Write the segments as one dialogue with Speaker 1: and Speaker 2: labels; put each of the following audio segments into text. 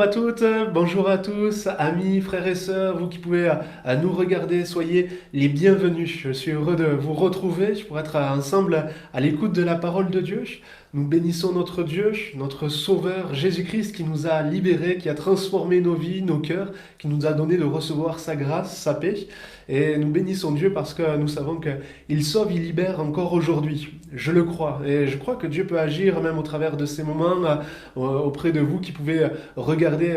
Speaker 1: à toutes, bonjour à tous, amis, frères et sœurs, vous qui pouvez nous regarder, soyez les bienvenus. Je suis heureux de vous retrouver pour être ensemble à l'écoute de la parole de Dieu. Nous bénissons notre Dieu, notre Sauveur, Jésus-Christ qui nous a libérés, qui a transformé nos vies, nos cœurs, qui nous a donné de recevoir sa grâce, sa paix. Et nous bénissons Dieu parce que nous savons qu'il sauve, il libère encore aujourd'hui. Je le crois. Et je crois que Dieu peut agir même au travers de ces moments auprès de vous qui pouvez regarder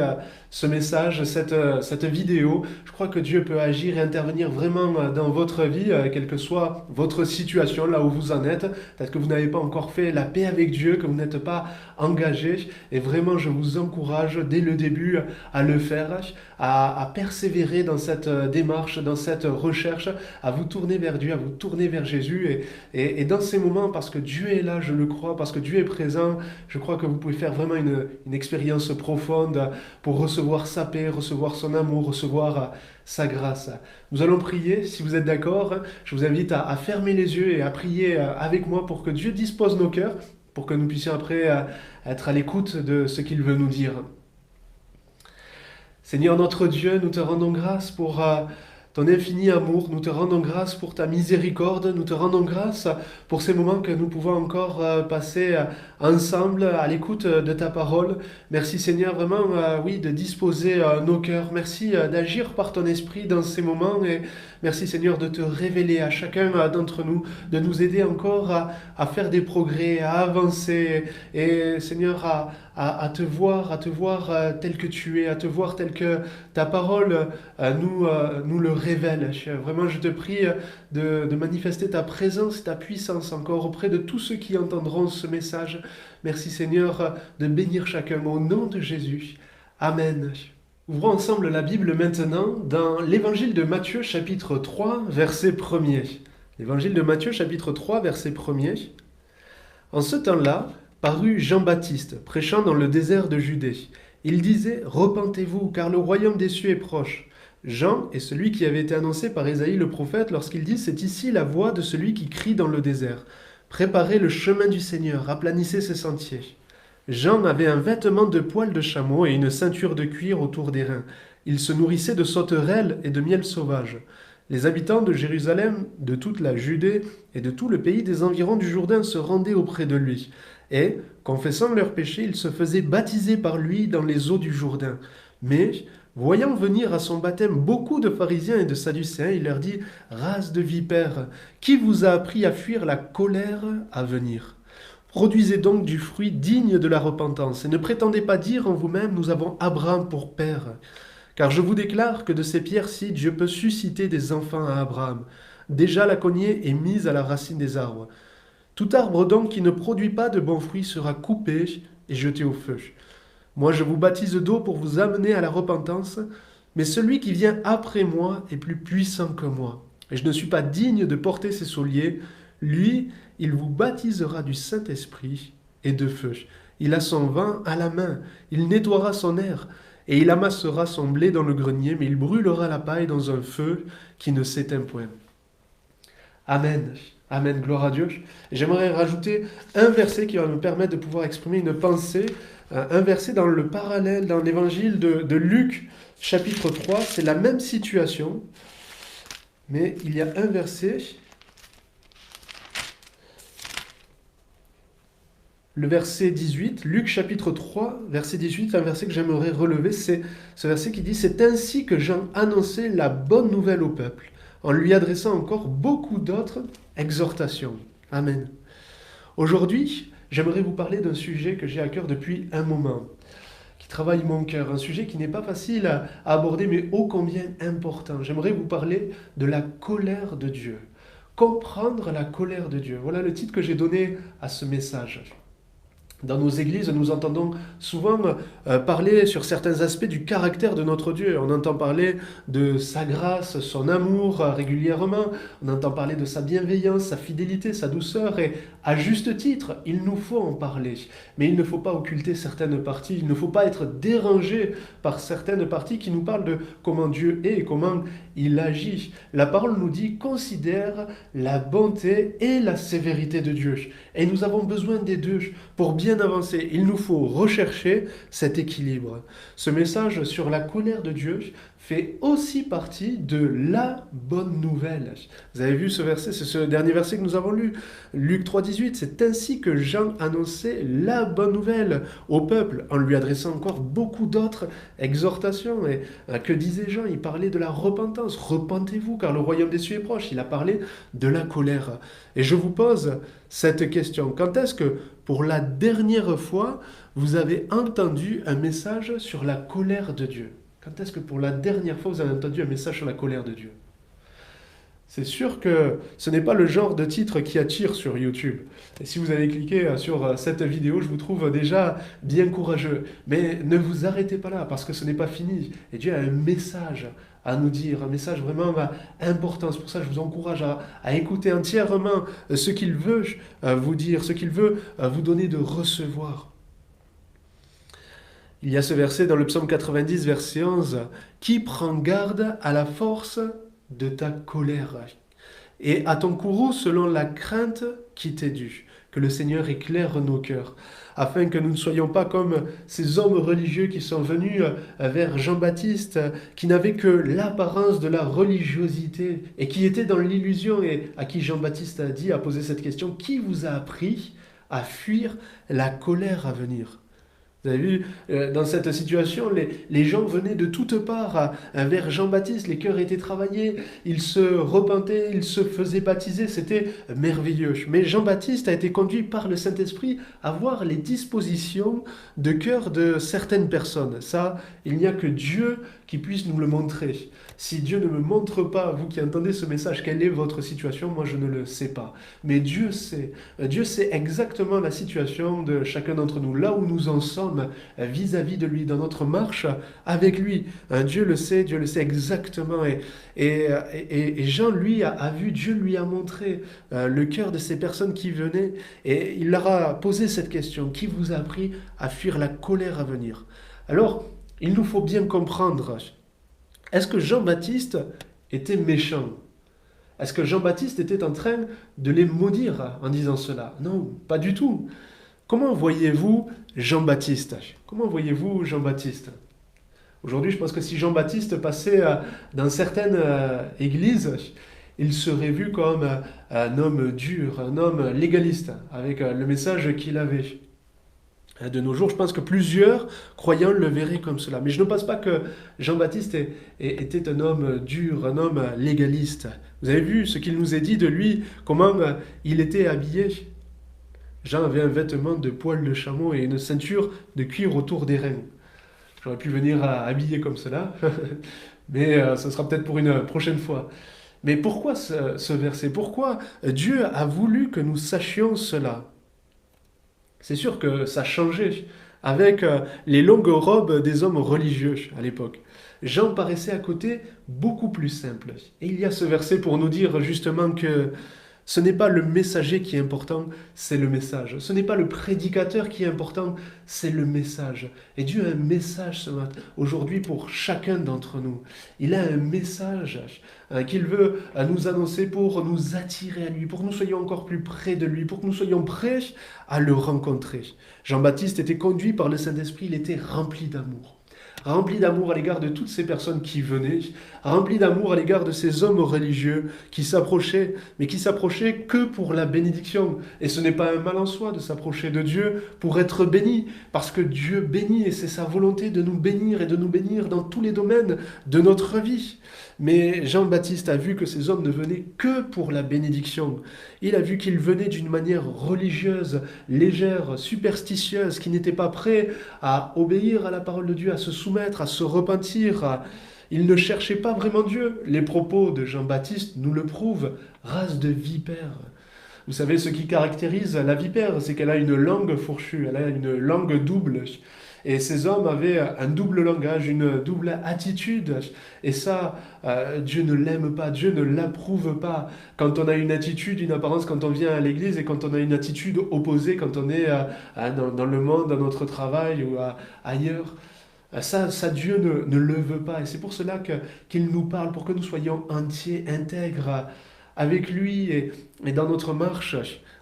Speaker 1: ce message, cette vidéo. Je crois que Dieu peut agir et intervenir vraiment dans votre vie, quelle que soit votre situation, là où vous en êtes. Peut-être que vous n'avez pas encore fait la paix avec Dieu, que vous n'êtes pas engagé. Et vraiment, je vous encourage dès le début à le faire, à persévérer dans cette démarche, dans cette recherche, à vous tourner vers Dieu, à vous tourner vers Jésus. Et dans ces moments, parce que Dieu est là, je le crois, parce que Dieu est présent, je crois que vous pouvez faire vraiment une expérience profonde pour recevoir sa paix, recevoir son amour, recevoir sa grâce. Nous allons prier, si vous êtes d'accord, je vous invite à fermer les yeux et à prier avec moi pour que Dieu dispose nos cœurs, pour que nous puissions après être à l'écoute de ce qu'il veut nous dire. Seigneur notre Dieu, nous te rendons grâce pour ton infini amour, nous te rendons grâce pour ta miséricorde, nous te rendons grâce pour ces moments que nous pouvons encore passer ensemble à l'écoute de ta parole. Merci Seigneur vraiment, oui, de disposer nos cœurs. Merci d'agir par ton esprit dans ces moments et merci Seigneur de te révéler à chacun d'entre nous, de nous aider encore à faire des progrès, à avancer et Seigneur à te voir tel que tu es, à te voir tel que ta parole nous le révèle. Vraiment, je te prie de manifester ta présence et ta puissance encore auprès de tous ceux qui entendront ce message. Merci Seigneur de bénir chacun au nom de Jésus. Amen. Ouvrons ensemble la Bible maintenant dans l'évangile de Matthieu chapitre 3 verset 1er. L'évangile de Matthieu chapitre 3 verset 1er. En ce temps-là, parut Jean-Baptiste, prêchant dans le désert de Judée. Il disait « Repentez-vous, car le royaume des cieux est proche ». Jean est celui qui avait été annoncé par Ésaïe le prophète lorsqu'il dit « C'est ici la voix de celui qui crie dans le désert. Préparez le chemin du Seigneur, aplanissez ses sentiers. » Jean avait un vêtement de poil de chameau et une ceinture de cuir autour des reins. Il se nourrissait de sauterelles et de miel sauvage. Les habitants de Jérusalem, de toute la Judée et de tout le pays des environs du Jourdain se rendaient auprès de lui. Et, confessant leurs péchés, ils se faisaient baptiser par lui dans les eaux du Jourdain. Mais, voyant venir à son baptême beaucoup de pharisiens et de sadducéens, il leur dit « Race de vipères, qui vous a appris à fuir la colère à venir ? Produisez donc du fruit digne de la repentance, et ne prétendez pas dire en vous-même « Nous avons Abraham pour père ». Car je vous déclare que de ces pierres-ci, Dieu peut susciter des enfants à Abraham. Déjà la cognée est mise à la racine des arbres. Tout arbre donc qui ne produit pas de bons fruits sera coupé et jeté au feu. Moi je vous baptise d'eau pour vous amener à la repentance, mais celui qui vient après moi est plus puissant que moi. Et je ne suis pas digne de porter ses souliers. Lui, il vous baptisera du Saint-Esprit et de feu. Il a son vin à la main, il nettoiera son aire, et il amassera son blé dans le grenier, mais il brûlera la paille dans un feu qui ne s'éteint point. Amen. Amen, gloire à Dieu. J'aimerais rajouter un verset qui va me permettre de pouvoir exprimer une pensée, un verset dans le parallèle, dans l'évangile de Luc, chapitre 3, c'est la même situation, mais il y a un verset, le verset 18, Luc chapitre 3, verset 18, un verset que j'aimerais relever, c'est ce verset qui dit « C'est ainsi que Jean annonçait la bonne nouvelle au peuple, en lui adressant encore beaucoup d'autres exhortations. » Amen. Aujourd'hui, j'aimerais vous parler d'un sujet que j'ai à cœur depuis un moment, qui travaille mon cœur, un sujet qui n'est pas facile à aborder, mais ô combien important. J'aimerais vous parler de la colère de Dieu. Comprendre la colère de Dieu. Voilà le titre que j'ai donné à ce message. Dans nos églises, nous entendons souvent parler sur certains aspects du caractère de notre Dieu. On entend parler de sa grâce, son amour régulièrement. On entend parler de sa bienveillance, sa fidélité, sa douceur. Et à juste titre, il nous faut en parler. Mais il ne faut pas occulter certaines parties. Il ne faut pas être dérangé par certaines parties qui nous parlent de comment Dieu est et comment il agit. La parole nous dit, considère la bonté et la sévérité de Dieu. Et nous avons besoin des deux pour bien avancer. Il nous faut rechercher cet équilibre. Ce message sur la colère de Dieu fait aussi partie de la bonne nouvelle. Vous avez vu ce verset, c'est ce dernier verset que nous avons lu, Luc 3,18. C'est ainsi que Jean annonçait la bonne nouvelle au peuple, en lui adressant encore beaucoup d'autres exhortations. Et que disait Jean? Il parlait de la repentance. Repentez-vous, car le royaume des cieux est proche. Il a parlé de la colère. Et je vous pose cette question. Quand est-ce que, pour la dernière fois, vous avez entendu un message sur la colère de Dieu? Quand est-ce que pour la dernière fois vous avez entendu un message sur la colère de Dieu? C'est sûr que ce n'est pas le genre de titre qui attire sur YouTube. Et si vous avez cliqué sur cette vidéo, je vous trouve déjà bien courageux. Mais ne vous arrêtez pas là, parce que ce n'est pas fini. Et Dieu a un message à nous dire, un message vraiment important. C'est pour ça que je vous encourage à écouter entièrement ce qu'il veut vous dire, ce qu'il veut vous donner de recevoir. Il y a ce verset dans le psaume 90, verset 11, « Qui prend garde à la force de ta colère et à ton courroux selon la crainte qui t'est due. Que le Seigneur éclaire nos cœurs, afin que nous ne soyons pas comme ces hommes religieux qui sont venus vers Jean-Baptiste, qui n'avaient que l'apparence de la religiosité et qui étaient dans l'illusion, et à qui Jean-Baptiste a posé cette question, « Qui vous a appris à fuir la colère à venir ?» Vous avez vu, dans cette situation, les gens venaient de toutes parts vers Jean-Baptiste, les cœurs étaient travaillés, ils se repentaient, ils se faisaient baptiser, c'était merveilleux. Mais Jean-Baptiste a été conduit par le Saint-Esprit à voir les dispositions de cœur de certaines personnes. Ça, il n'y a que Dieu qui puisse nous le montrer. Si Dieu ne me montre pas, vous qui entendez ce message, quelle est votre situation, moi je ne le sais pas. Mais Dieu sait. Dieu sait exactement la situation de chacun d'entre nous, là où nous en sommes vis-à-vis de lui, dans notre marche avec lui. Dieu le sait exactement. Et Jean, lui, a vu, Dieu lui a montré le cœur de ces personnes qui venaient, et il leur a posé cette question, qui vous a appris à fuir la colère à venir? Alors, il nous faut bien comprendre, est-ce que Jean-Baptiste était méchant? Est-ce que Jean-Baptiste était en train de les maudire en disant cela? Non, pas du tout. Comment voyez-vous Jean-Baptiste? Comment voyez-vous Jean-Baptiste? Aujourd'hui, je pense que si Jean-Baptiste passait dans certaines églises, il serait vu comme un homme dur, un homme légaliste, avec le message qu'il avait. De nos jours, je pense que plusieurs croyants le verraient comme cela. Mais je ne pense pas que Jean-Baptiste était un homme dur, un homme légaliste. Vous avez vu ce qu'il nous est dit de lui, comment il était habillé? Jean avait un vêtement de poil de chameau et une ceinture de cuir autour des reins. J'aurais pu venir habillé comme cela, mais ce sera peut-être pour une prochaine fois. Mais pourquoi ce verset? Pourquoi Dieu a voulu que nous sachions cela? C'est sûr que ça changeait avec les longues robes des hommes religieux à l'époque. Jean paraissait à côté beaucoup plus simple. Et il y a ce verset pour nous dire justement que ce n'est pas le messager qui est important, c'est le message. Ce n'est pas le prédicateur qui est important, c'est le message. Et Dieu a un message ce matin, aujourd'hui pour chacun d'entre nous. Il a un message qu'il veut nous annoncer pour nous attirer à lui, pour que nous soyons encore plus près de lui, pour que nous soyons prêts à le rencontrer. Jean-Baptiste était conduit par le Saint-Esprit, il était rempli d'amour. Rempli d'amour à l'égard de toutes ces personnes qui venaient, rempli d'amour à l'égard de ces hommes religieux qui s'approchaient, mais qui s'approchaient que pour la bénédiction. Et ce n'est pas un mal en soi de s'approcher de Dieu pour être béni, parce que Dieu bénit et c'est sa volonté de nous bénir et de nous bénir dans tous les domaines de notre vie. Mais Jean-Baptiste a vu que ces hommes ne venaient que pour la bénédiction. Il a vu qu'ils venaient d'une manière religieuse, légère, superstitieuse, qui n'étaient pas prêts à obéir à la parole de Dieu, à se soumettre, à se repentir. Ils ne cherchaient pas vraiment Dieu. Les propos de Jean-Baptiste nous le prouvent. Race de vipères. Vous savez, ce qui caractérise la vipère, c'est qu'elle a une langue fourchue, elle a une langue double. Et ces hommes avaient un double langage, une double attitude. Et ça, Dieu ne l'aime pas, Dieu ne l'approuve pas. Quand on a une attitude, une apparence, quand on vient à l'église, et quand on a une attitude opposée, quand on est dans le monde, dans notre travail ou ailleurs. Ça, Dieu ne le veut pas. Et c'est pour cela qu'il nous parle, pour que nous soyons entiers, intègres avec lui et dans notre marche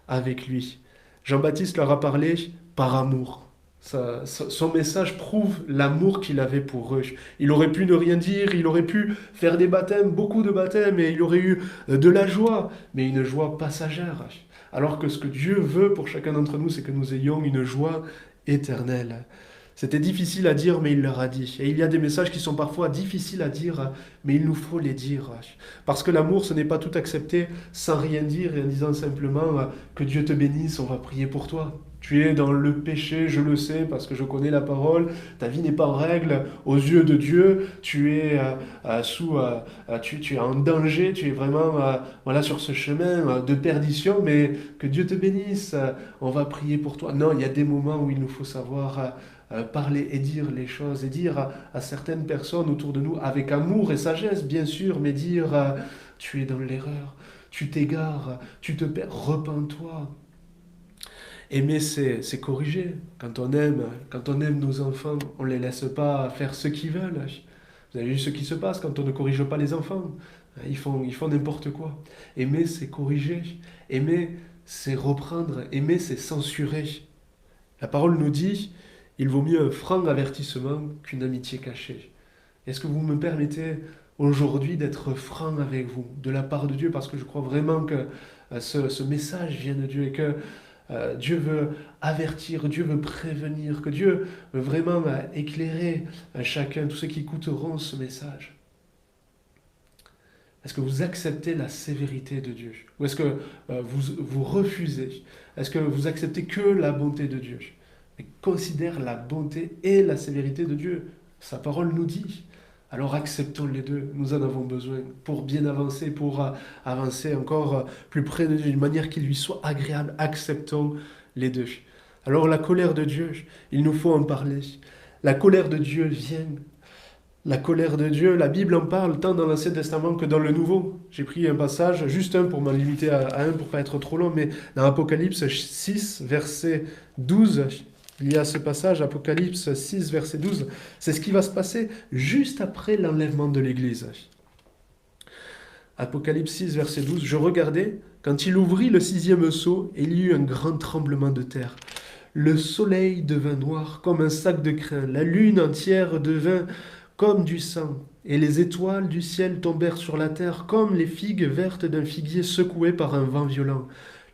Speaker 1: avec lui. Jean-Baptiste leur a parlé par amour. Son message prouve l'amour qu'il avait pour eux. Il aurait pu ne rien dire, il aurait pu faire des baptêmes, beaucoup de baptêmes, et il aurait eu de la joie, mais une joie passagère. Alors que ce que Dieu veut pour chacun d'entre nous, c'est que nous ayons une joie éternelle. C'était difficile à dire, mais il leur a dit. Et il y a des messages qui sont parfois difficiles à dire, mais il nous faut les dire. Parce que l'amour, ce n'est pas tout accepter sans rien dire et en disant simplement que Dieu te bénisse, on va prier pour toi. Tu es dans le péché, je le sais, parce que je connais la parole. Ta vie n'est pas en règle aux yeux de Dieu. Tu es tu es en danger. Tu es vraiment voilà sur ce chemin de perdition. Mais que Dieu te bénisse. On va prier pour toi. Non, il y a des moments où il nous faut savoir parler et dire les choses et dire à certaines personnes autour de nous avec amour et sagesse, bien sûr, mais dire tu es dans l'erreur, tu t'égares, tu te perds, repens-toi. Aimer, c'est corriger. Quand on aime nos enfants, on ne les laisse pas faire ce qu'ils veulent. Vous avez vu ce qui se passe quand on ne corrige pas les enfants. Ils font n'importe quoi. Aimer, c'est corriger. Aimer, c'est reprendre. Aimer, c'est censurer. La parole nous dit, il vaut mieux un franc avertissement qu'une amitié cachée. Est-ce que vous me permettez aujourd'hui d'être franc avec vous, de la part de Dieu, parce que je crois vraiment que ce message vient de Dieu et que Dieu veut avertir, Dieu veut prévenir, que Dieu veut vraiment éclairer chacun, tous ceux qui écouteront ce message. Est-ce que vous acceptez la sévérité de Dieu? Ou est-ce que vous refusez? Est-ce que vous acceptez que la bonté de Dieu? Mais considère la bonté et la sévérité de Dieu. Sa parole nous dit. Alors acceptons les deux, nous en avons besoin pour bien avancer, pour avancer encore plus près de Dieu, d'une manière qui lui soit agréable. Acceptons les deux. Alors la colère de Dieu, il nous faut en parler. La colère de Dieu vient. La colère de Dieu, la Bible en parle tant dans l'Ancien Testament que dans le Nouveau. J'ai pris un passage, juste un pour m'en limiter à un pour pas être trop long, mais dans Apocalypse 6, verset 12, il y a ce passage, Apocalypse 6, verset 12, c'est ce qui va se passer juste après l'enlèvement de l'Église. Apocalypse 6, verset 12, je regardais, quand il ouvrit le sixième sceau, et il y eut un grand tremblement de terre. Le soleil devint noir comme un sac de crin, la lune entière devint comme du sang, et les étoiles du ciel tombèrent sur la terre comme les figues vertes d'un figuier secoué par un vent violent.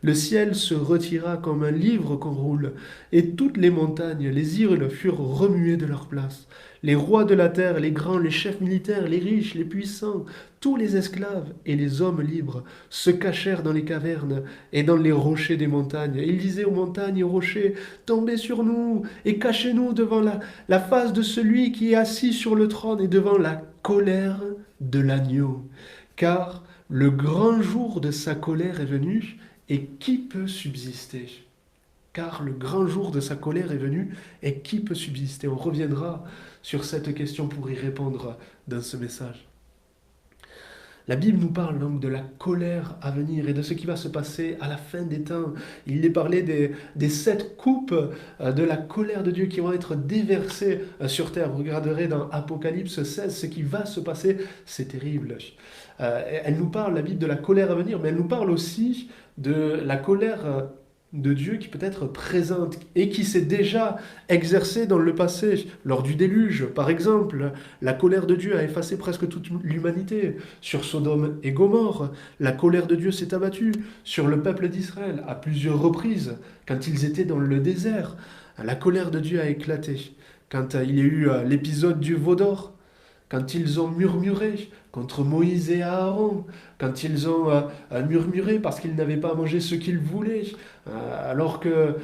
Speaker 1: Le ciel se retira comme un livre qu'on roule, et toutes les montagnes, les îles furent remuées de leur place. Les rois de la terre, les grands, les chefs militaires, les riches, les puissants, tous les esclaves et les hommes libres se cachèrent dans les cavernes et dans les rochers des montagnes. Ils disaient aux montagnes et aux rochers, tombez sur nous et cachez-nous devant la face de celui qui est assis sur le trône et devant la colère de l'agneau. Car le grand jour de sa colère est venu, et qui peut subsister? Car le grand jour de sa colère est venu, et qui peut subsister? On reviendra sur cette question pour y répondre dans ce message. La Bible nous parle donc de la colère à venir et de ce qui va se passer à la fin des temps. Il est parlé des 7 coupes de la colère de Dieu qui vont être déversées sur terre. Vous regarderez dans Apocalypse 16 ce qui va se passer. C'est terrible. Elle nous parle, la Bible, de la colère à venir, mais elle nous parle aussi de la colère de Dieu qui peut être présente et qui s'est déjà exercée dans le passé, lors du déluge. Par exemple, la colère de Dieu a effacé presque toute l'humanité. Sur Sodome et Gomorrhe, la colère de Dieu s'est abattue sur le peuple d'Israël à plusieurs reprises, quand ils étaient dans le désert. La colère de Dieu a éclaté. Quand il y a eu l'épisode du veau d'or, quand ils ont murmuré contre Moïse et Aaron, quand ils ont murmuré parce qu'ils n'avaient pas mangé ce qu'ils voulaient, alors que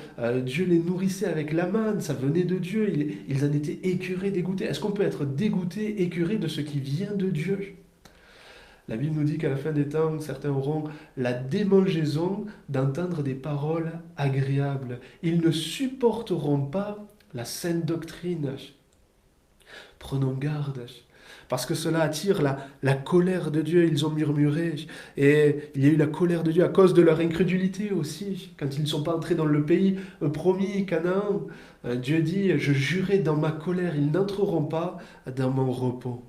Speaker 1: Dieu les nourrissait avec la manne, ça venait de Dieu, ils en étaient écœurés, dégoûtés. Est-ce qu'on peut être dégoûté, écœuré de ce qui vient de Dieu? La Bible nous dit qu'à la fin des temps, certains auront la démangeaison d'entendre des paroles agréables. Ils ne supporteront pas la saine doctrine. Prenons garde, parce que cela attire la colère de Dieu. Ils ont murmuré, et il y a eu la colère de Dieu à cause de leur incrédulité aussi, quand ils ne sont pas entrés dans le pays promis, Canaan. Dieu dit, je jurai dans ma colère, ils n'entreront pas dans mon repos.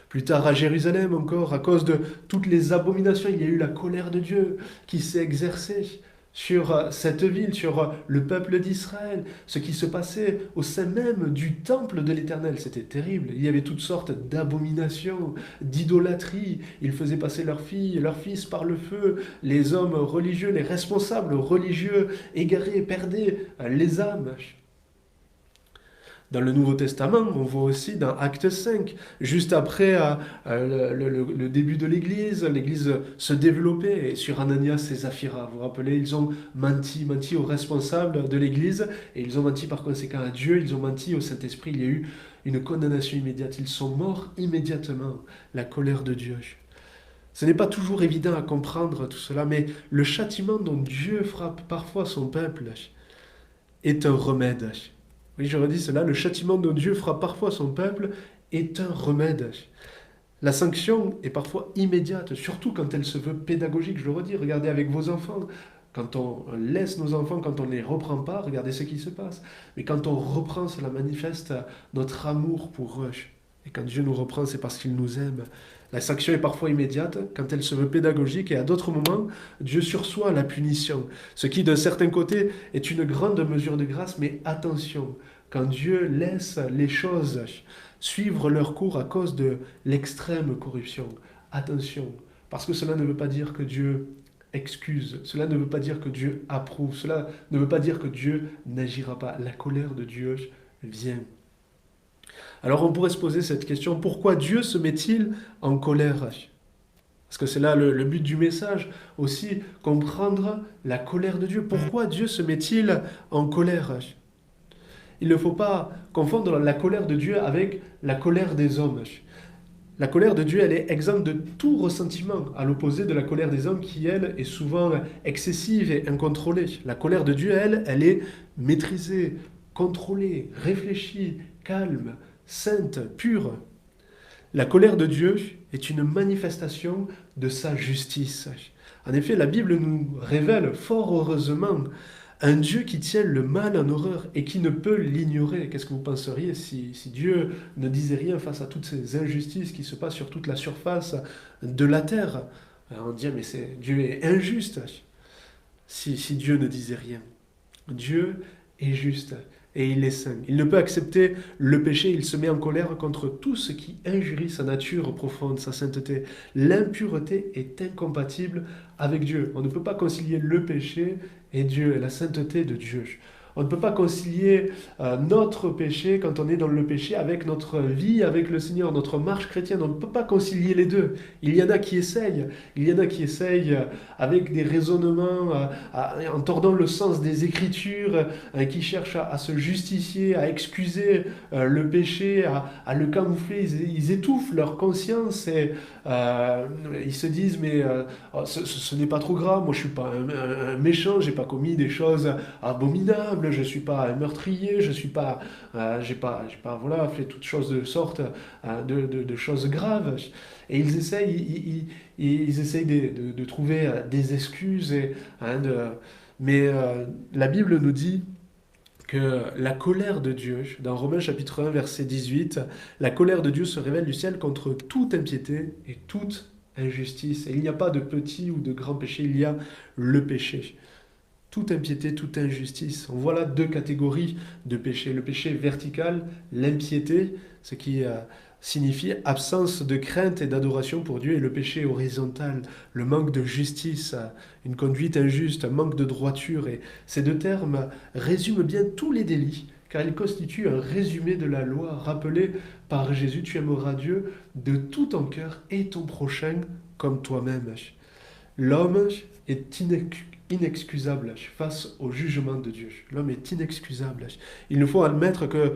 Speaker 1: Plus tard à Jérusalem encore, à cause de toutes les abominations, il y a eu la colère de Dieu qui s'est exercée sur cette ville, sur le peuple d'Israël, ce qui se passait au sein même du temple de l'Éternel. C'était terrible. Il y avait toutes sortes d'abominations, d'idolâtrie. Ils faisaient passer leurs filles, leurs fils par le feu. Les hommes religieux, les responsables religieux égarés, perdaient les âmes. Dans le Nouveau Testament, on voit aussi dans Acte 5, juste après le début de l'Église se développait sur Ananias et Saphira. Vous vous rappelez, ils ont menti aux responsables de l'Église et ils ont menti par conséquent à Dieu, ils ont menti au Saint-Esprit. Il y a eu une condamnation immédiate. Ils sont morts immédiatement. La colère de Dieu. Ce n'est pas toujours évident à comprendre tout cela, mais le châtiment dont Dieu frappe parfois son peuple est un remède. Oui, je redis cela, le châtiment dont Dieu frappe parfois son peuple est un remède. La sanction est parfois immédiate, surtout quand elle se veut pédagogique. Je le redis, regardez avec vos enfants. Quand on laisse nos enfants, quand on ne les reprend pas, regardez ce qui se passe. Mais quand on reprend, cela manifeste notre amour pour eux. Et quand Dieu nous reprend, c'est parce qu'il nous aime. La sanction est parfois immédiate quand elle se veut pédagogique et à d'autres moments, Dieu sursoit la punition. Ce qui, d'un certain côté, est une grande mesure de grâce, mais attention, quand Dieu laisse les choses suivre leur cours à cause de l'extrême corruption, attention, parce que cela ne veut pas dire que Dieu excuse, cela ne veut pas dire que Dieu approuve, cela ne veut pas dire que Dieu n'agira pas. La colère de Dieu vient. Alors on pourrait se poser cette question, pourquoi Dieu se met-il en colère? Parce que c'est là le but du message, aussi comprendre la colère de Dieu. Pourquoi Dieu se met-il en colère? Il ne faut pas confondre la colère de Dieu avec la colère des hommes. La colère de Dieu, elle est exempte de tout ressentiment, à l'opposé de la colère des hommes qui, elle, est souvent excessive et incontrôlée. La colère de Dieu, elle est maîtrisée, contrôlée, réfléchie, calme, sainte, pure. La colère de Dieu est une manifestation de sa justice. En effet, la Bible nous révèle fort heureusement un Dieu qui tient le mal en horreur et qui ne peut l'ignorer. Qu'est-ce que vous penseriez si Dieu ne disait rien face à toutes ces injustices qui se passent sur toute la surface de la terre? On dit, mais Dieu est injuste si Dieu ne disait rien. Dieu est juste et il est saint. Il ne peut accepter le péché, il se met en colère contre tout ce qui injurie sa nature profonde, sa sainteté. L'impureté est incompatible avec Dieu. On ne peut pas concilier le péché et Dieu, et la sainteté de Dieu. On ne peut pas concilier notre péché quand on est dans le péché avec notre vie avec le Seigneur, notre marche chrétienne. On ne peut pas concilier les deux. Il y en a qui essayent. Il y en a qui essayent avec des raisonnements, en tordant le sens des Écritures, qui cherchent à se justifier, à excuser le péché, à le camoufler. Ils étouffent leur conscience et ils se disent mais ce n'est pas trop grave. Moi je suis pas un méchant, j'ai pas commis des choses abominables. Je suis pas un meurtrier, je suis pas, j'ai pas voilà, fait toutes choses de sorte de choses graves. Et ils essayent de trouver des excuses. Mais la Bible nous dit que la colère de Dieu, dans Romains chapitre 1, verset 18, la colère de Dieu se révèle du ciel contre toute impiété et toute injustice. Et il n'y a pas de petit ou de grand péché, il y a le péché. Toute impiété, toute injustice. On voit là deux catégories de péché. Le péché vertical, l'impiété, ce qui signifie absence de crainte et d'adoration pour Dieu, et le péché horizontal, le manque de justice, une conduite injuste, un manque de droiture. Et ces deux termes résument bien tous les délits, car ils constituent un résumé de la loi rappelée par Jésus. Tu aimeras Dieu de tout ton cœur et ton prochain comme toi-même. L'homme est inexcusable face au jugement de Dieu. L'homme est inexcusable. Il nous faut admettre que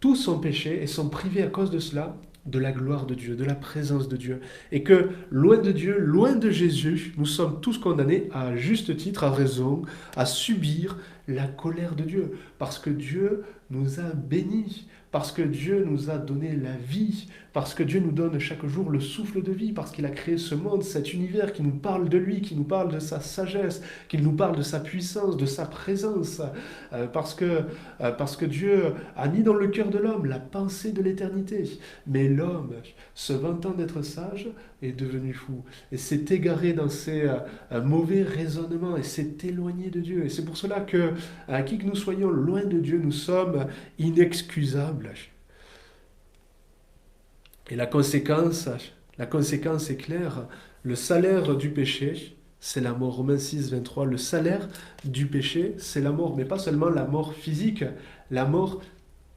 Speaker 1: tous sont péchés et sont privés à cause de cela de la gloire de Dieu, de la présence de Dieu. Et que loin de Dieu, loin de Jésus, nous sommes tous condamnés à juste titre, à raison, à subir la colère de Dieu. Parce que Dieu nous a bénis, parce que Dieu nous a donné la vie, parce que Dieu nous donne chaque jour le souffle de vie, parce qu'il a créé ce monde, cet univers qui nous parle de lui, qui nous parle de sa sagesse, qui nous parle de sa puissance, de sa présence, parce que Dieu a mis dans le cœur de l'homme la pensée de l'éternité. Mais l'homme, se vantant d'être sage, est devenu fou et s'est égaré dans ses mauvais raisonnements et s'est éloigné de Dieu. Et c'est pour cela que, qui que nous soyons loin de Dieu, nous sommes inexcusables. Et la conséquence est claire. Le salaire du péché, c'est la mort. Romains 6, 23. Le salaire du péché, c'est la mort. Mais pas seulement la mort physique, la mort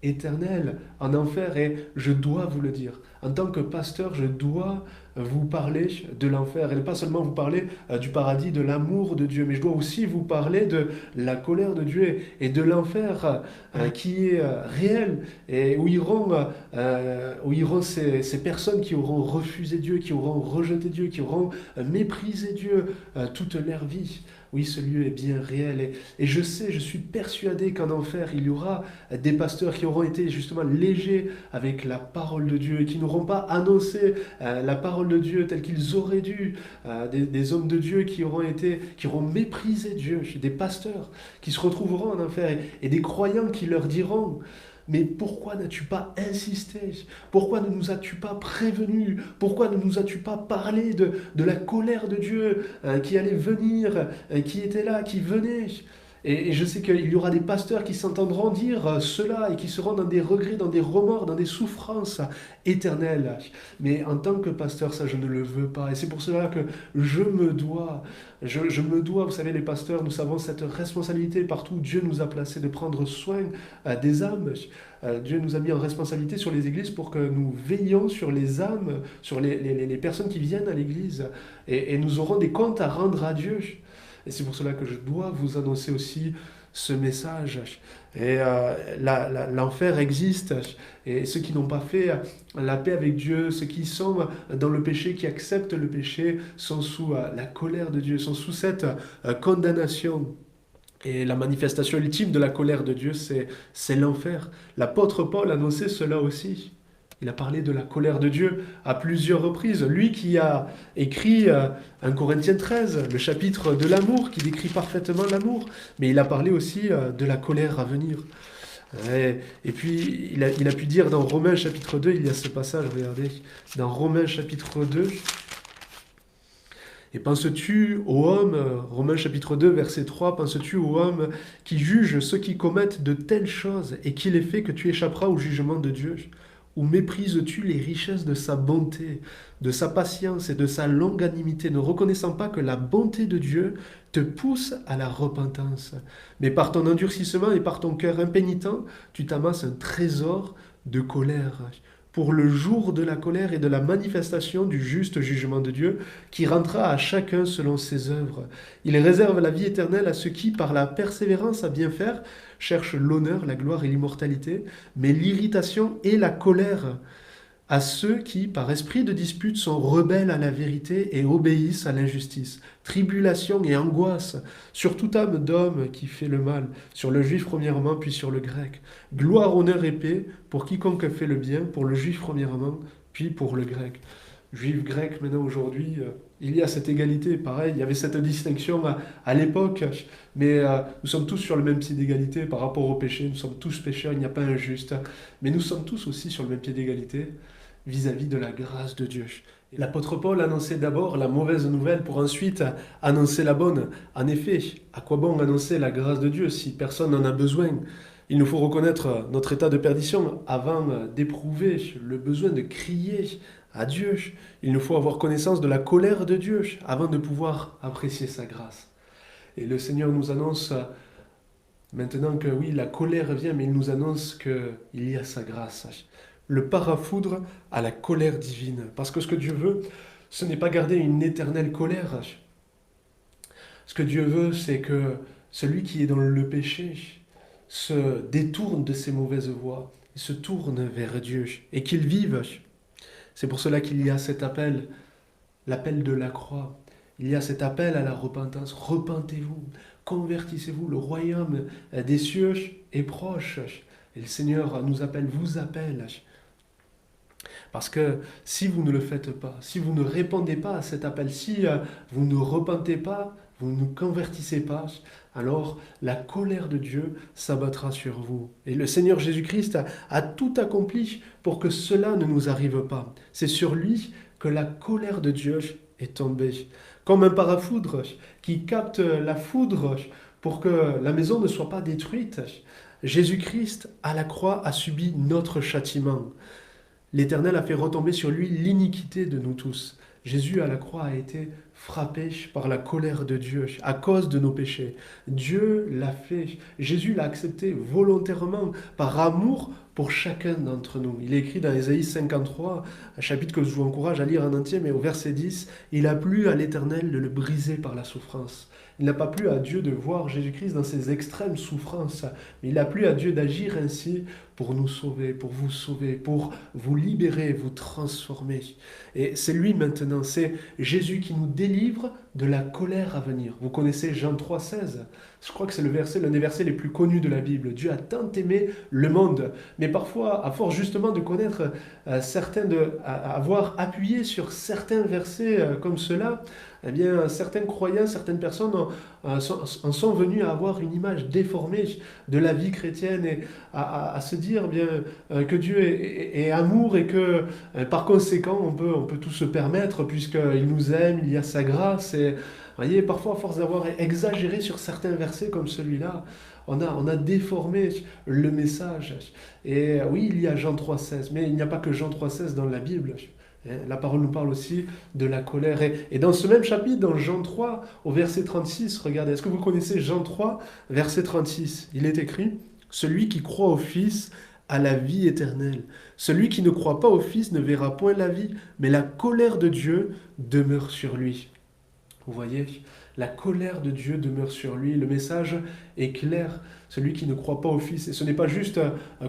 Speaker 1: éternelle en enfer. Et je dois vous le dire, en tant que pasteur, je dois vous parler de l'enfer. Et pas seulement vous parler du paradis, de l'amour de Dieu, mais je dois aussi vous parler de la colère de Dieu et de l'enfer qui est réel et où iront ces personnes qui auront refusé Dieu, qui auront rejeté Dieu, qui auront méprisé Dieu toute leur vie. Oui, ce lieu est bien réel. Et je sais, je suis persuadé qu'en enfer, il y aura des pasteurs qui auront été justement légers avec la parole de Dieu et qui n'auront pas annoncé la parole de Dieu telle qu'ils auraient dû. Des hommes de Dieu qui auront méprisé Dieu. Des pasteurs qui se retrouveront en enfer et des croyants qui leur diront: mais pourquoi n'as-tu pas insisté? Pourquoi ne nous as-tu pas prévenus? Pourquoi ne nous as-tu pas parlé de la colère de Dieu qui allait venir, qui était là, qui venait? Et je sais qu'il y aura des pasteurs qui s'entendront dire cela et qui seront dans des regrets, dans des remords, dans des souffrances éternelles. Mais en tant que pasteur, ça, je ne le veux pas. Et c'est pour cela que je me dois, vous savez, les pasteurs, nous avons cette responsabilité partout où Dieu nous a placés de prendre soin des âmes. Dieu nous a mis en responsabilité sur les églises pour que nous veillions sur les âmes, sur les personnes qui viennent à l'église. Et nous aurons des comptes à rendre à Dieu. Et c'est pour cela que je dois vous annoncer aussi ce message. Et l'enfer existe. Et ceux qui n'ont pas fait la paix avec Dieu, ceux qui sont dans le péché, qui acceptent le péché, sont sous la colère de Dieu, sont sous cette condamnation. Et la manifestation ultime de la colère de Dieu, c'est l'enfer. L'apôtre Paul annonçait cela aussi. Il a parlé de la colère de Dieu à plusieurs reprises. Lui qui a écrit 1 Corinthiens 13, le chapitre de l'amour, qui décrit parfaitement l'amour. Mais il a parlé aussi de la colère à venir. Et puis, il a pu dire dans Romains chapitre 2, il y a ce passage, regardez, dans Romains chapitre 2, et penses-tu aux hommes, Romains chapitre 2, verset 3, penses-tu aux hommes qui jugent ceux qui commettent de telles choses et qu'il est fait que tu échapperas au jugement de Dieu? Ou méprises-tu les richesses de sa bonté, de sa patience et de sa longanimité, ne reconnaissant pas que la bonté de Dieu te pousse à la repentance? Mais par ton endurcissement et par ton cœur impénitent, tu t'amasses un trésor de colère pour le jour de la colère et de la manifestation du juste jugement de Dieu, qui rendra à chacun selon ses œuvres. Il réserve la vie éternelle à ceux qui, par la persévérance à bien faire, cherchent l'honneur, la gloire et l'immortalité, mais l'irritation et la colère à ceux qui, par esprit de dispute, sont rebelles à la vérité et obéissent à l'injustice. Tribulation et angoisse sur toute âme d'homme qui fait le mal, sur le juif premièrement, puis sur le grec. Gloire, honneur et paix pour quiconque fait le bien, pour le juif premièrement, puis pour le grec. Juif, grec, maintenant aujourd'hui, il y a cette égalité. Pareil, il y avait cette distinction à l'époque, mais nous sommes tous sur le même pied d'égalité par rapport au péché. Nous sommes tous pécheurs, il n'y a pas un juste. Mais nous sommes tous aussi sur le même pied d'égalité vis-à-vis de la grâce de Dieu. L'apôtre Paul annonçait d'abord la mauvaise nouvelle pour ensuite annoncer la bonne. En effet, à quoi bon annoncer la grâce de Dieu si personne n'en a besoin? Il nous faut reconnaître notre état de perdition avant d'éprouver le besoin de crier à Dieu. Il nous faut avoir connaissance de la colère de Dieu avant de pouvoir apprécier sa grâce. Et le Seigneur nous annonce maintenant que oui, la colère vient, mais il nous annonce qu'il y a sa grâce. Le parafoudre à la colère divine. Parce que ce que Dieu veut, ce n'est pas garder une éternelle colère. Ce que Dieu veut, c'est que celui qui est dans le péché se détourne de ses mauvaises voies et se tourne vers Dieu et qu'il vive. C'est pour cela qu'il y a cet appel, l'appel de la croix. Il y a cet appel à la repentance. Repentez-vous, convertissez-vous, le royaume des cieux est proche. Et le Seigneur nous appelle, vous appelle. Parce que si vous ne le faites pas, si vous ne répondez pas à cet appel, si vous ne repentez pas, vous ne convertissez pas, alors la colère de Dieu s'abattra sur vous. Et le Seigneur Jésus-Christ a tout accompli pour que cela ne nous arrive pas. C'est sur lui que la colère de Dieu est tombée. Comme un parafoudre qui capte la foudre pour que la maison ne soit pas détruite, Jésus-Christ à la croix a subi notre châtiment. L'Éternel a fait retomber sur lui l'iniquité de nous tous. Jésus à la croix a été frappé par la colère de Dieu à cause de nos péchés. Dieu l'a fait. Jésus l'a accepté volontairement, par amour pour chacun d'entre nous. Il est écrit dans Ésaïe 53, un chapitre que je vous encourage à lire en entier, mais au verset 10, il a plu à l'Éternel de le briser par la souffrance. Il n'a pas plu à Dieu de voir Jésus-Christ dans ses extrêmes souffrances, mais il a plu à Dieu d'agir ainsi pour nous sauver, pour vous libérer, vous transformer. Et c'est lui maintenant, c'est Jésus qui nous délivre de la colère à venir. Vous connaissez Jean 3,16. Je crois que c'est l'un des versets les plus connus de la Bible. Dieu a tant aimé le monde. Mais parfois, à force justement de connaître avoir appuyé sur certains versets comme cela, eh bien, certains croyants, certaines personnes en sont venus à avoir une image déformée de la vie chrétienne et à se dire bien, que Dieu est amour et que par conséquent on peut tout se permettre puisqu'il nous aime, il y a sa grâce. Et vous voyez, parfois à force d'avoir exagéré sur certains versets comme celui-là, on a déformé le message. Et oui, il y a Jean 3,16, mais il n'y a pas que Jean 3,16 dans la Bible. La parole nous parle aussi de la colère. Et dans ce même chapitre, dans Jean 3, au verset 36, regardez, est-ce que vous connaissez Jean 3, verset 36? Il est écrit, « Celui qui croit au Fils a la vie éternelle. Celui qui ne croit pas au Fils ne verra point la vie, mais la colère de Dieu demeure sur lui. » Vous voyez, la colère de Dieu demeure sur lui. Le message est clair. Celui qui ne croit pas au Fils. Et ce n'est pas juste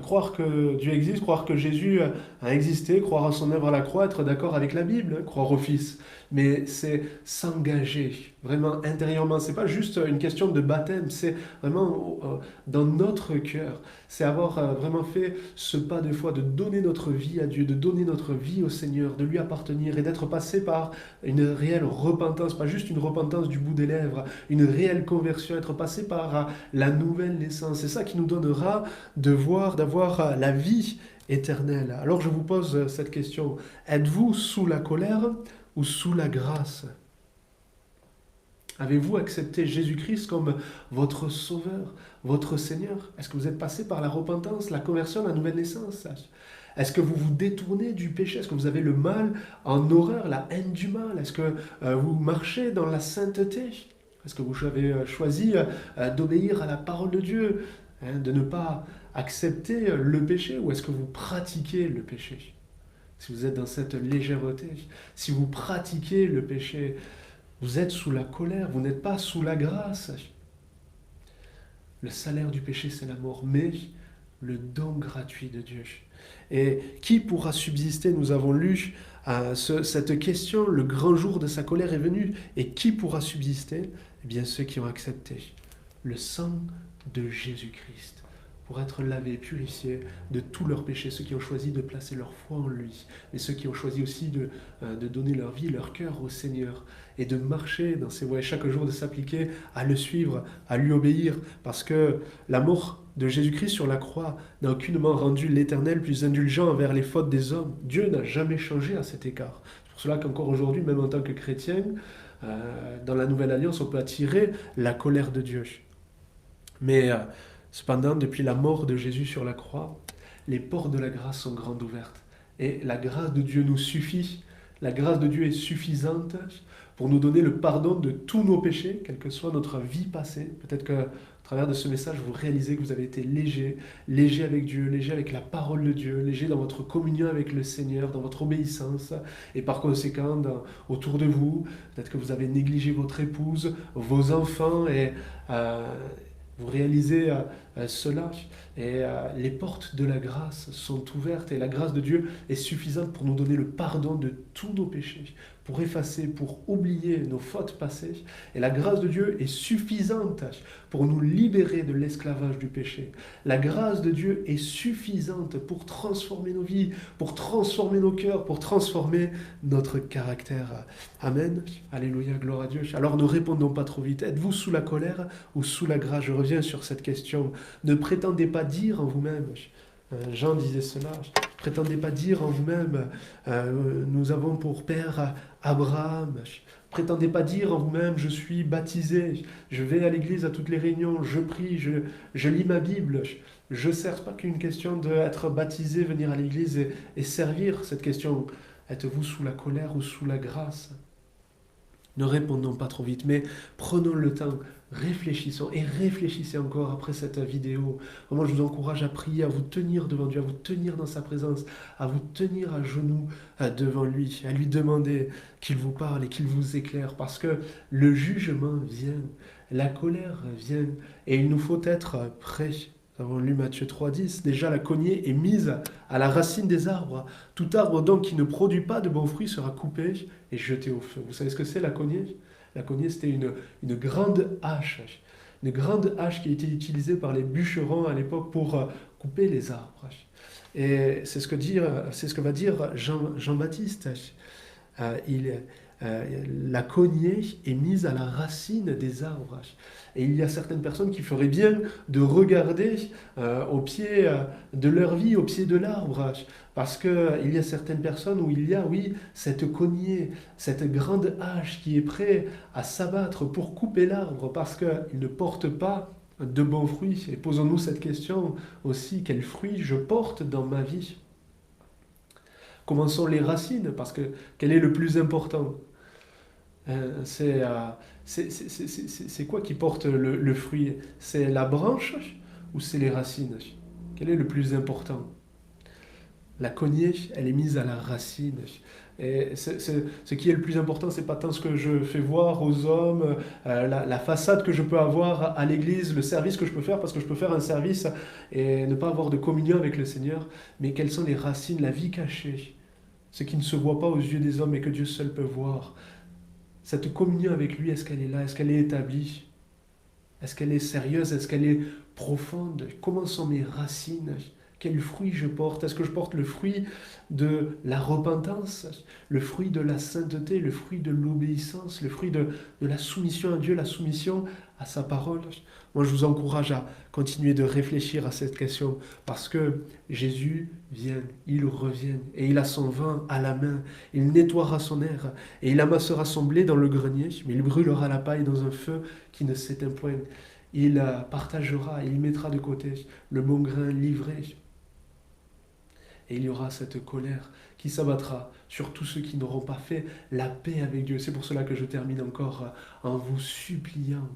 Speaker 1: croire que Dieu existe, croire que Jésus a existé, croire à son œuvre à la croix, être d'accord avec la Bible, croire au Fils. Mais c'est s'engager vraiment intérieurement. C'est pas juste une question de baptême, c'est vraiment dans notre cœur. C'est avoir vraiment fait ce pas de foi, de donner notre vie à Dieu, de donner notre vie au Seigneur, de lui appartenir et d'être passé par une réelle repentance, pas juste une repentance du bout des lèvres, une réelle conversion, être passé par la nouvelle naissance. C'est ça qui nous donnera d'avoir la vie éternelle. Alors je vous pose cette question. Êtes-vous sous la colère ou sous la grâce? Avez-vous accepté Jésus-Christ comme votre Sauveur, votre Seigneur? Est-ce que vous êtes passé par la repentance, la conversion, la nouvelle naissance? Est-ce que vous vous détournez du péché? Est-ce que vous avez le mal en horreur, la haine du mal? Est-ce que vous marchez dans la sainteté? Est-ce que vous avez choisi d'obéir à la parole de Dieu, de ne pas accepter le péché? Ou est-ce que vous pratiquez le péché? Si vous êtes dans cette légèreté, si vous pratiquez le péché, vous êtes sous la colère, vous n'êtes pas sous la grâce. Le salaire du péché, c'est la mort, mais le don gratuit de Dieu. Et qui pourra subsister? Nous avons lu cette question, le grand jour de sa colère est venu. Et qui pourra subsister? Eh bien, ceux qui ont accepté le sang de Jésus-Christ pour être lavés, purifiés de tous leurs péchés, ceux qui ont choisi de placer leur foi en lui, mais ceux qui ont choisi aussi de donner leur vie, leur cœur au Seigneur, et de marcher dans ses voies, chaque jour de s'appliquer à le suivre, à lui obéir, parce que la mort de Jésus-Christ sur la croix n'a aucunement rendu l'Éternel plus indulgent envers les fautes des hommes. Dieu n'a jamais changé à cet égard. C'est pour cela qu'encore aujourd'hui, même en tant que chrétien, dans la Nouvelle Alliance, on peut attirer la colère de Dieu. Mais cependant, depuis la mort de Jésus sur la croix, les portes de la grâce sont grandes ouvertes. Et la grâce de Dieu nous suffit. La grâce de Dieu est suffisante pour nous donner le pardon de tous nos péchés, quelle que soit notre vie passée. Peut-être qu'à travers de ce message, vous réalisez que vous avez été léger avec Dieu, léger avec la parole de Dieu, léger dans votre communion avec le Seigneur, dans votre obéissance. Et par conséquent, autour de vous, peut-être que vous avez négligé votre épouse, vos enfants, et vous réalisez cela. Et les portes de la grâce sont ouvertes, et la grâce de Dieu est suffisante pour nous donner le pardon de tous nos péchés, pour effacer, pour oublier nos fautes passées. Et la grâce de Dieu est suffisante pour nous libérer de l'esclavage du péché. La grâce de Dieu est suffisante pour transformer nos vies, pour transformer nos cœurs, pour transformer notre caractère. Amen. Alléluia, gloire à Dieu. Alors ne répondons pas trop vite. Êtes-vous sous la colère ou sous la grâce? Je reviens sur cette question. Ne prétendez pas dire en vous-même. Jean disait cela. Ne prétendez pas dire en vous-même, nous avons pour père Abraham. Prétendez pas dire en vous-même, je suis baptisé, je vais à l'église à toutes les réunions, je prie, je lis ma Bible. Je ne sers pas qu'une question d'être baptisé, venir à l'église et servir. Cette question, êtes-vous sous la colère ou sous la grâce? Ne répondons pas trop vite, mais prenons le temps, réfléchissons et réfléchissez encore après cette vidéo. Moi, je vous encourage à prier, à vous tenir devant Dieu, à vous tenir dans sa présence, à vous tenir à genoux devant lui, à lui demander qu'il vous parle et qu'il vous éclaire, parce que le jugement vient, la colère vient, et il nous faut être prêts. Nous avons lu Matthieu 3,10. Déjà, la cognée est mise à la racine des arbres. Tout arbre donc qui ne produit pas de bons fruits sera coupé et jeté au feu. Vous savez ce que c'est la cognée? La cognée, c'était une grande hache. Une grande hache qui a été utilisée par les bûcherons à l'époque pour couper les arbres. Et c'est ce que va dire Jean-Baptiste. Il la cognée est mise à la racine des arbres. Et il y a certaines personnes qui feraient bien de regarder au pied de leur vie, au pied de l'arbre. Parce qu'il y a certaines personnes où il y a, oui, cette cognée, cette grande hache qui est prête à s'abattre pour couper l'arbre parce qu'il ne porte pas de bons fruits. Et posons-nous cette question aussi, quels fruits je porte dans ma vie? Comment sont les racines? Parce que quel est le plus important? C'est quoi qui porte le fruit? C'est la branche ou c'est les racines? Quel est le plus important? La cognée, elle est mise à la racine. Et ce qui est le plus important, c'est pas tant ce que je fais voir aux hommes, la façade que je peux avoir à l'église, le service que je peux faire, parce que je peux faire un service et ne pas avoir de communion avec le Seigneur, mais quelles sont les racines, la vie cachée, ce qui ne se voit pas aux yeux des hommes et que Dieu seul peut voir. Cette communion avec lui, est-ce qu'elle est là? Est-ce qu'elle est établie? Est-ce qu'elle est sérieuse? Est-ce qu'elle est profonde? Comment sont mes racines? Quel fruit je porte? Est-ce que je porte le fruit de la repentance, le fruit de la sainteté, le fruit de l'obéissance, le fruit de la soumission à Dieu, la soumission à sa parole? Moi, je vous encourage à continuer de réfléchir à cette question parce que Jésus vient, il revient et il a son vin à la main. Il nettoiera son air et il amassera son blé dans le grenier, mais il brûlera la paille dans un feu qui ne s'éteint point. Il partagera, il mettra de côté le bon grain livré. Et il y aura cette colère qui s'abattra sur tous ceux qui n'auront pas fait la paix avec Dieu. C'est pour cela que je termine encore en vous suppliant.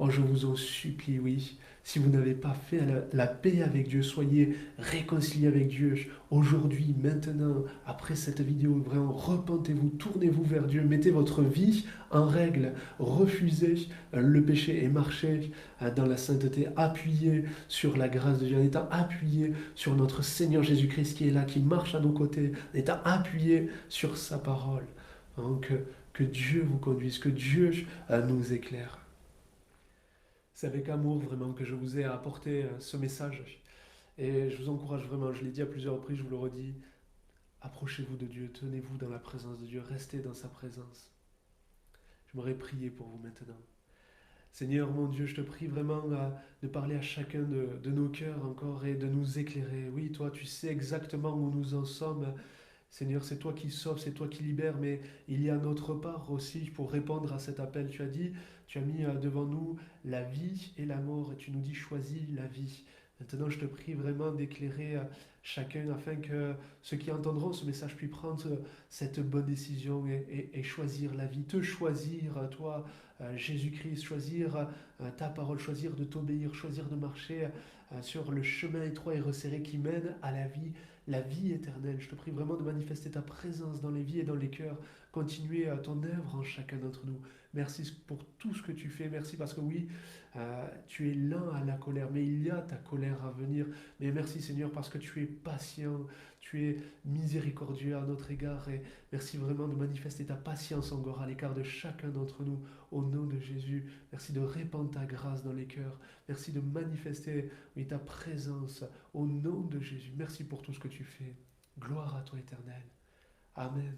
Speaker 1: Oh, je vous en supplie, oui. Si vous n'avez pas fait la paix avec Dieu, soyez réconciliés avec Dieu. Aujourd'hui, maintenant, après cette vidéo, vraiment, repentez-vous, tournez-vous vers Dieu, mettez votre vie en règle, refusez le péché et marchez dans la sainteté, appuyez sur la grâce de Dieu, en étant appuyé sur notre Seigneur Jésus-Christ qui est là, qui marche à nos côtés, en étant appuyé sur sa parole. Donc, que Dieu vous conduise, que Dieu nous éclaire. C'est avec amour vraiment que je vous ai apporté ce message. Et je vous encourage vraiment, je l'ai dit à plusieurs reprises, je vous le redis, approchez-vous de Dieu, tenez-vous dans la présence de Dieu, restez dans sa présence. J'aimerais prier pour vous maintenant. Seigneur mon Dieu, je te prie vraiment de parler à chacun de nos cœurs encore et de nous éclairer. Oui, toi, tu sais exactement où nous en sommes. Seigneur, c'est toi qui sauves, c'est toi qui libères, mais il y a notre part aussi pour répondre à cet appel. Tu as dit, tu as mis devant nous la vie et la mort, et tu nous dis choisis la vie. Maintenant, je te prie vraiment d'éclairer chacun afin que ceux qui entendront ce message puissent prendre cette bonne décision et choisir la vie, te choisir, toi, Jésus-Christ, choisir ta parole, choisir de t'obéir, choisir de marcher sur le chemin étroit et resserré qui mène à la vie éternelle. Je te prie vraiment de manifester ta présence dans les vies et dans les cœurs, continuer ton œuvre en chacun d'entre nous. Merci pour tout ce que tu fais. Merci parce que oui, tu es lent à la colère, mais il y a ta colère à venir. Mais merci Seigneur parce que tu es patient, tu es miséricordieux à notre égard. Et merci vraiment de manifester ta patience encore à l'écart de chacun d'entre nous. Au nom de Jésus, merci de répandre ta grâce dans les cœurs. Merci de manifester, oui, ta présence au nom de Jésus. Merci pour tout ce que tu fais. Gloire à toi, Éternel. Amen.